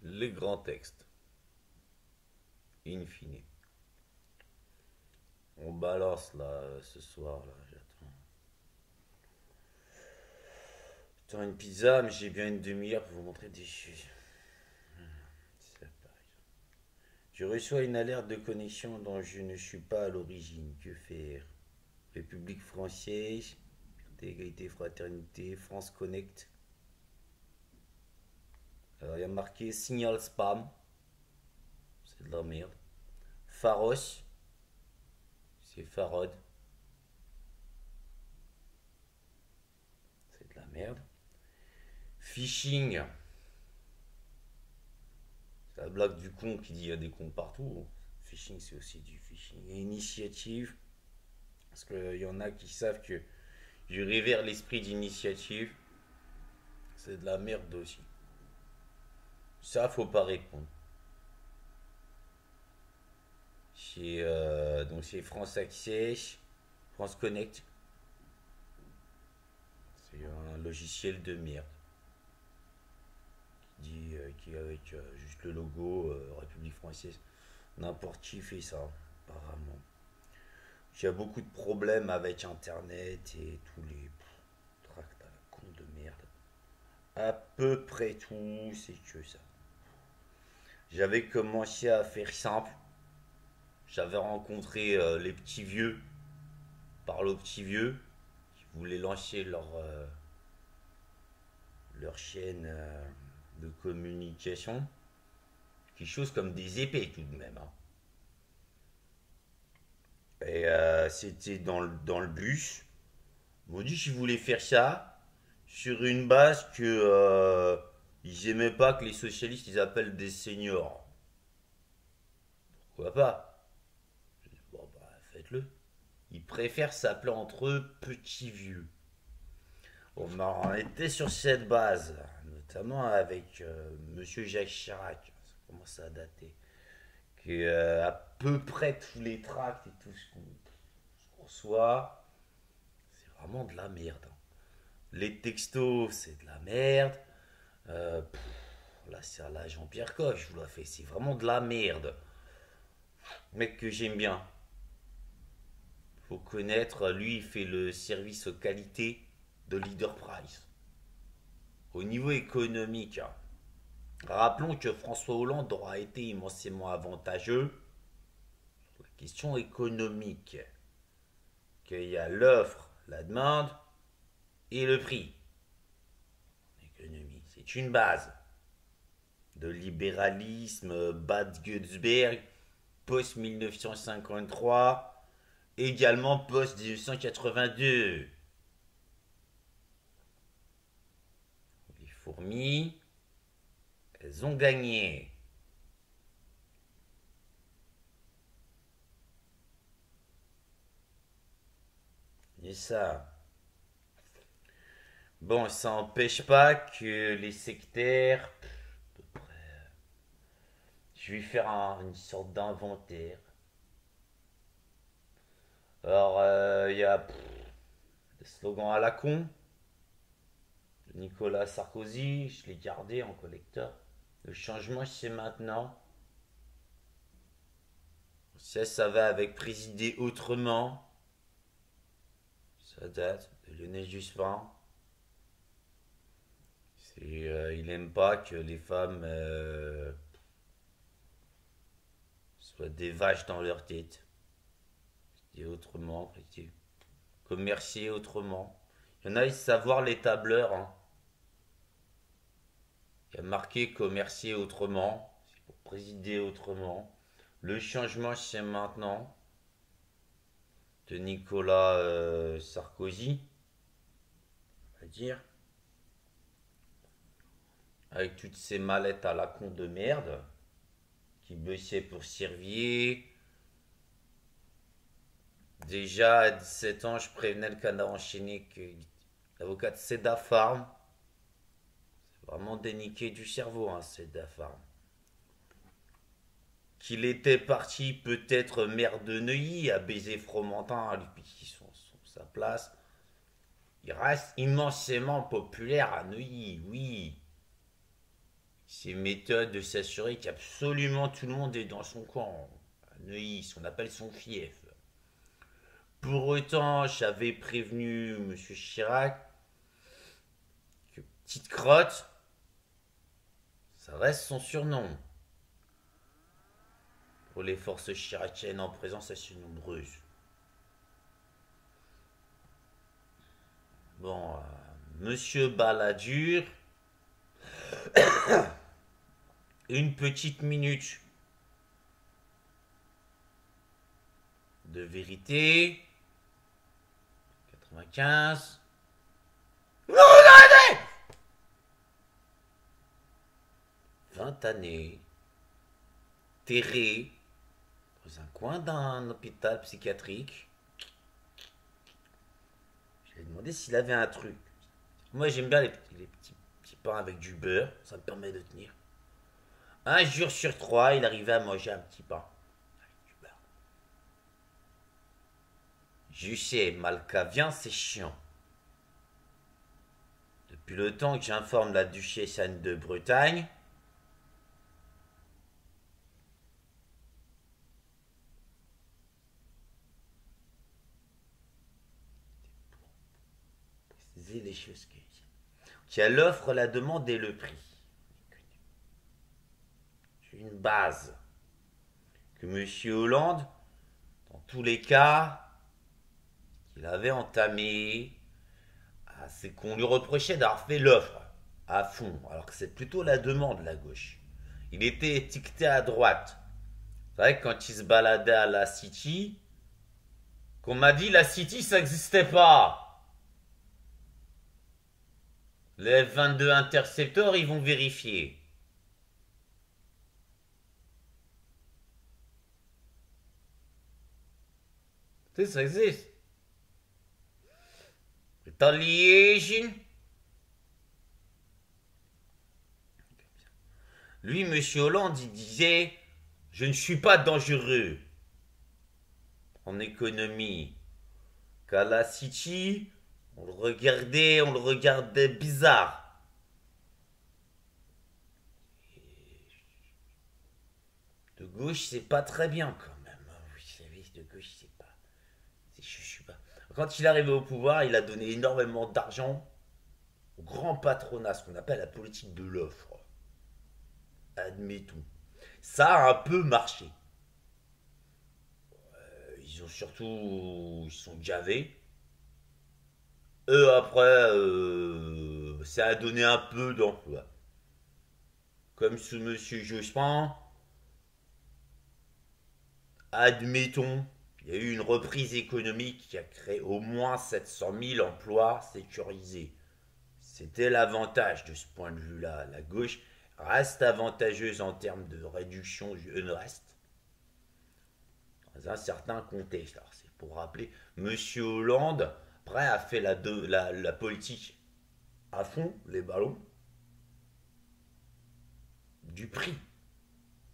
Les grands textes, in fine. On balance là ce soir là, j'attends. J'attends une pizza, mais j'ai bien une demi-heure pour vous montrer des choses. C'est pareil. Je reçois une alerte de connexion dont je ne suis pas à l'origine. Que faire? République française, égalité, fraternité, France Connect. Alors il y a marqué signal spam, c'est de la merde. Pharos, c'est Farod, c'est de la merde. Phishing, c'est la blague du con qui dit il y a des cons partout. Phishing, c'est aussi du phishing. Et initiative, parce qu'il y en a qui savent que je révère l'esprit d'initiative, c'est de la merde aussi. Ça, faut pas répondre. Donc c'est France Access, France Connect, c'est un logiciel de merde qui est avec juste le logo République française. N'importe qui fait ça, apparemment. J'ai beaucoup de problèmes avec Internet et tous les tracts à la con de merde. À peu près tout, c'est que ça. J'avais commencé à faire simple. J'avais rencontré les petits vieux, par aux petits vieux, qui voulaient lancer leur chaîne de communication. Quelque chose comme des épées tout de même, hein. Et c'était dans le bus. Ils m'ont dit qu'ils voulaient faire ça sur une base que ils aimaient pas que les socialistes ils appellent des seniors. Pourquoi pas? Bon bah faites-le. Ils préfèrent s'appeler entre eux petits vieux. Bon, bah, on était sur cette base, notamment avec Monsieur Jacques Chirac. Ça commence à dater. Que à peu près tous les tracts et tout ce qu'on reçoit, c'est vraiment de la merde, hein. Les textos, c'est de la merde. Pff, là, c'est là Jean-Pierre Coff, je vous l'ai fait. C'est vraiment de la merde. Mec que j'aime bien. Faut connaître, lui, il fait le service qualité de Leader Price. Au niveau économique, hein. Rappelons que François Hollande aura été immensément avantageux sur la question économique. Qu'il y a l'offre, la demande et le prix. L'économie, c'est une base de libéralisme, Bad Godesberg, post-1953, également post-1982. Les fourmis, elles ont gagné. Et ça. Bon, ça n'empêche pas que les sectaires. Je vais faire une sorte d'inventaire. Alors, il y a des slogans à la con de Nicolas Sarkozy, je l'ai gardé en collecteur. Le changement, c'est maintenant. Ça va avec présider autrement. Ça date de Lionel Jospin. Il n'aime pas que les femmes soient des vaches dans leur tête. Et autrement, commercier autrement. Il y en a, ils savent voir les tableurs, hein. Il y a marqué commercier autrement. C'est pour présider autrement. Le changement, c'est maintenant. De Nicolas Sarkozy, on va dire. Avec toutes ces mallettes à la con de merde. Qui bossaient pour Servier. Déjà, à 17 ans, je prévenais le canard enchaîné que l'avocat de Seda Farm, c'est vraiment déniqué du cerveau, hein, Seda Farm. Qu'il était parti peut-être maire de Neuilly à baiser Fromentin, lui qui sont sa place. Il reste immensément populaire à Neuilly, oui. ses méthodes de s'assurer qu'absolument tout le monde est dans son camp. À Neuilly, ce qu'on appelle son fief. Pour autant, j'avais prévenu M. Chirac que Petite Crotte, ça reste son surnom. Pour les forces chiraciennes en présence assez nombreuses. Bon, Monsieur Balladur, une petite minute de vérité. 95. Non, regardez 20 années, terré dans un coin d'un hôpital psychiatrique. Je lui ai demandé s'il avait un truc. Moi, j'aime bien les petits pains avec du beurre, ça me permet de tenir. Un jour sur 3, il arrivait à manger un petit pain avec du beurre. Je sais, Malcavien, c'est chiant. Depuis le temps que j'informe la duchesse Anne de Bretagne, c'est les choses qui a l'offre, la demande et le prix. C'est une base que M. Hollande, dans tous les cas, qu'il avait entamé, c'est qu'on lui reprochait d'avoir fait l'offre à fond, alors que c'est plutôt la demande, la gauche. Il était étiqueté à droite. C'est vrai que quand il se baladait à la City, qu'on m'a dit la City, ça n'existait pas. Les F-22 intercepteurs, ils vont vérifier. Tu sais, ça existe. Retaliation. Lui, M. Hollande, il disait « Je ne suis pas dangereux en économie. » Qu'à la City, on le regardait bizarre. De gauche, c'est pas très bien quand même. Vous savez, de gauche, c'est pas... Je suis pas... Quand il est arrivé au pouvoir, il a donné énormément d'argent au grand patronat, ce qu'on appelle la politique de l'offre. Admettons. Ça a un peu marché. Ils ont surtout... Ils sont gavés. Après, ça a donné un peu d'emploi. Comme sous M. Jospin, admettons, il y a eu une reprise économique qui a créé au moins 700 000 emplois sécurisés. C'était l'avantage de ce point de vue-là. La gauche reste avantageuse en termes de réduction du reste dans un certain contexte. Alors c'est pour rappeler, M. Hollande, après, a fait la politique à fond, les ballons, du prix.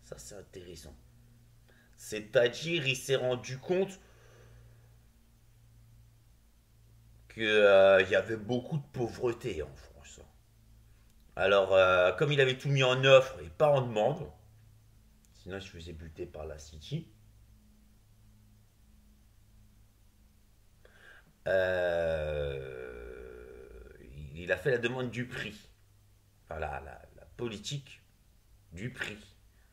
Ça, c'est intéressant. C'est-à-dire, il s'est rendu compte qu'il y avait beaucoup de pauvreté en France. Alors, comme il avait tout mis en offre et pas en demande, sinon je faisais buter par la City, il a fait la demande du prix. Enfin, la politique du prix.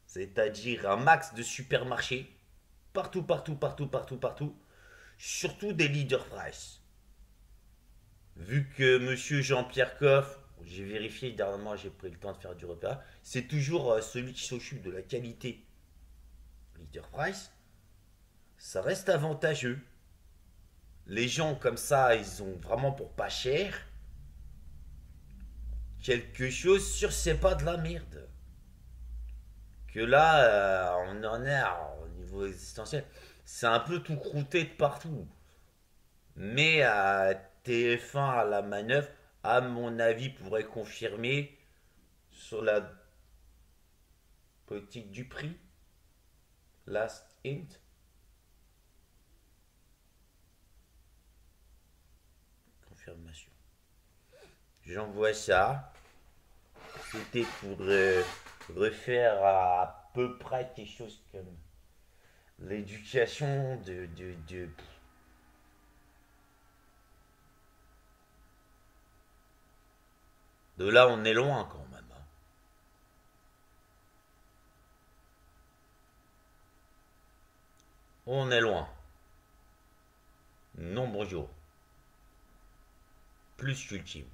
C'est-à-dire un max de supermarchés, partout, partout, partout, partout, partout, surtout des leader price. Vu que monsieur Jean-Pierre Coff, j'ai vérifié dernièrement, j'ai pris le temps de faire du repas, c'est toujours celui qui s'occupe de la qualité leader price, ça reste avantageux. Les gens comme ça, ils ont vraiment pour pas cher quelque chose sur c'est pas de la merde. Que là, on en est au niveau existentiel. C'est un peu tout croûté de partout. Mais TF1 à la manœuvre, à mon avis, pourrait confirmer sur la politique du prix. Last hint. Confirmation. J'envoie ça. C'était pour refaire à peu près quelque chose comme l'éducation de là, on est loin quand même, hein. On est loin. Non, bonjour. Plus qu'ultime.